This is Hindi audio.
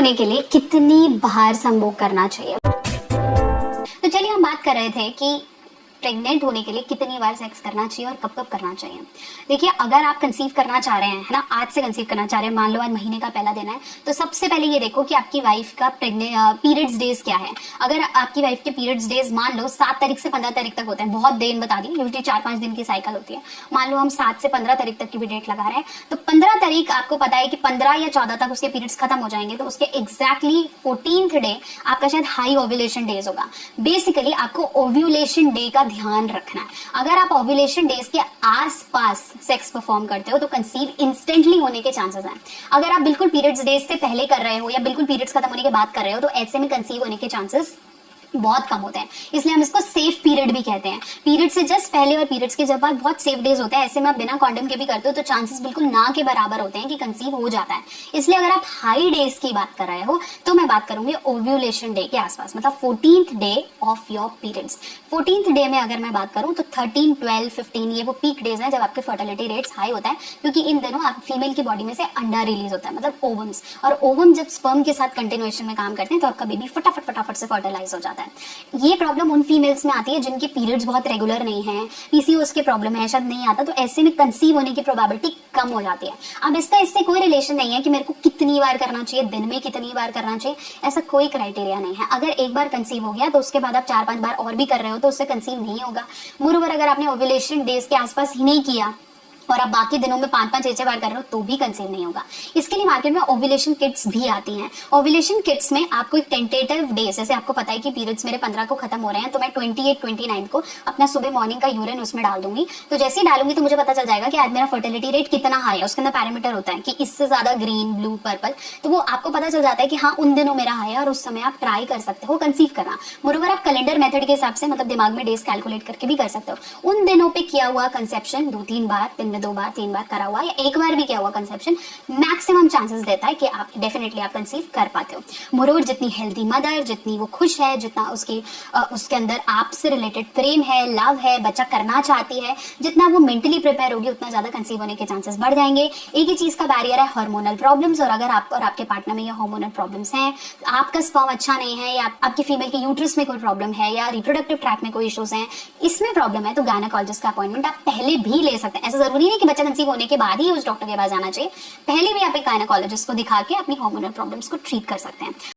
होने के लिए कितनी बार संभोग करना चाहिए। तो चलिए हम बात कर रहे थे कि प्रेग्नेंट होने के लिए कितनी बार सेक्स करना चाहिए और कब कब करना चाहिए। देखिए, अगर आप कंसीव करना चाह रहे हैं, है ना, आज से कंसीव करना चाह रहे हैं, मान लो आज महीने का पहला दिन है, तो सबसे पहले ये देखो कि आपकी वाइफ का पीरियड्स डेज क्या है। अगर आपकी वाइफ के पीरियड्स डेज मान लो 7 तारीख से 15 तारीख तक होते हैं, बहुत दिन बता दी, यूजली 4-5 दिन की साइकिल होती है, मान लो हम 7 से 15 तारीख तक की भी डेट लगा रहे हैं, तो 15 तारीख आपको पता है कि 15 या 14 तक उसके पीरियड्स खत्म हो जाएंगे, तो उसके एग्जैक्टली 14th डे आपका शायद हाई ओव्यूलेशन डेज होगा। बेसिकली आपको ओव्यूलेशन डे का ध्यान रखना है। अगर आप ओव्यूलेशन डेज के आसपास सेक्स परफॉर्म करते हो तो कंसीव इंस्टेंटली होने के चांसेस हैं। अगर आप बिल्कुल पीरियड्स डेज से पहले कर रहे हो या बिल्कुल पीरियड्स खत्म होने के बाद कर रहे हो तो ऐसे में कंसीव होने के चांसेस बहुत कम होते हैं, इसलिए हम इसको सेफ पीरियड भी कहते हैं। पीरियड से जस्ट पहले और पीरियड्स के जब बाद बहुत सेफ डेज होते हैं, ऐसे में आप बिना कॉन्डम के भी करते हो तो चांसेस बिल्कुल ना के बराबर होते हैं कि कंसीव हो जाता है। इसलिए अगर आप हाई डेज की बात कर रहे हो तो मैं बात करूंगी ओव्यूलेशन डे के आसपास, मतलब 14th day of your periods. 14th day में अगर मैं बात करूं तो 13, 12, 15 ये वो पीक डेज हैं जब आपके फर्टिलिटी रेट्स हाई होता है, क्योंकि इन दिनों आप फीमेल की बॉडी में से अंडा रिलीज होता है, मतलब ओवम्स, और ओवम जब स्पर्म के साथ कंटिन्यूएशन में काम करते हैं तो आपका बेबी फटाफट से फर्टिलाइज हो जाता है। ये प्रॉब्लम उन फीमेल्स में आती है जिनके पीरियड्स बहुत रेगुलर नहीं है, पीसीओएस के प्रॉब्लम है, शायद नहीं आता, तो ऐसे में कंसीव होने की प्रोबेबिलिटी कम हो जाती है। अब इसका इससे कोई रिलेशन नहीं है कि मेरे को कितनी बार करना चाहिए, दिन में कितनी बार करना चाहिए, ऐसा कोई क्राइटेरिया नहीं है। अगर एक बार कंसीव हो गया तो उसके बाद आप 4-5 बार और भी कर रहे हो तो उससे कंसीव नहीं होगा। मोreover अगर आपने ओव्यूलेशन डेज के आसपास ही नहीं किया और आप बाकी दिनों में 5-5, 6-6 बार कर रहे हो तो भी कंसीव नहीं होगा। इसके लिए मार्केट में ओव्यूलेशन किट्स भी आती हैं। ओव्यूलेशन किट्स में आपको एक टेंटेटिव डे, जैसे आपको पता है कि पीरियड्स मेरे 15 को खत्म हो रहे हैं तो मैं 28, 29 को अपना सुबह मॉर्निंग का यूरिन उसमें डाल दूंगी। तो जैसे ही डालूंगी तो मुझे पता चल जाएगा कि आज मेरा फर्टिलिटी रेट कितना हाई है। उसके अंदर पैरामीटर होता है कि इससे ज्यादा ग्रीन, ब्लू, पर्पल, तो वो आपको पता चल जाता है कि हाँ उन दिनों मेरा हाई है और उस समय आप ट्राई कर सकते हो कंसीव करना। मोreover आप कैलेंडर मेथड के हिसाब से, मतलब दिमाग में डेज कैलकुलेट करके भी कर सकते हो। उन दिनों पे किया हुआ कंसेप्शन 2-3 बार, दिन में 2 बार, 3 बार करा हुआ या एक बार भी किया हुआ कंसेप्शन मैक्सिमम चांसेस देता है कि आप डेफिनेटली आप कंसीव कर पाते हो। मोreover जितनी हेल्दी मदर, जितनी वो खुश है, जितना उसके अंदर आपसे रिलेटेड प्रेम है, लव है, बच्चा करना चाहती है, जितना वो मेंटली प्रिपेयर होगी उतना ज्यादा कंसीव होने के चांसेस बढ़ जाएंगे। एक ही चीज का बैरियर है, हार्मोनल प्रॉब्लम्स, और अगर आप और आपके पार्टनर में ये हार्मोनल प्रॉब्लम्स हैं, आपका स्पर्म अच्छा नहीं है या आपकी फीमेल के यूट्रस में कोई प्रॉब्लम है या रिप्रोडक्टिव ट्रैक में कोई इश्यूज हैं, इसमें प्रॉब्लम है, तो गायनेकोलॉजिस्ट का अपॉइंटमेंट आप पहले भी ले सकते हैं। ऐसा जरूरी नहीं कि बच्चा कंसीव होने के बाद ही उस डॉक्टर के पास जाना चाहिए, पहले भी आप एक गायनेकोलॉजिस्ट को दिखा के अपनी हार्मोनल प्रॉब्लम्स को ट्रीट कर सकते हैं।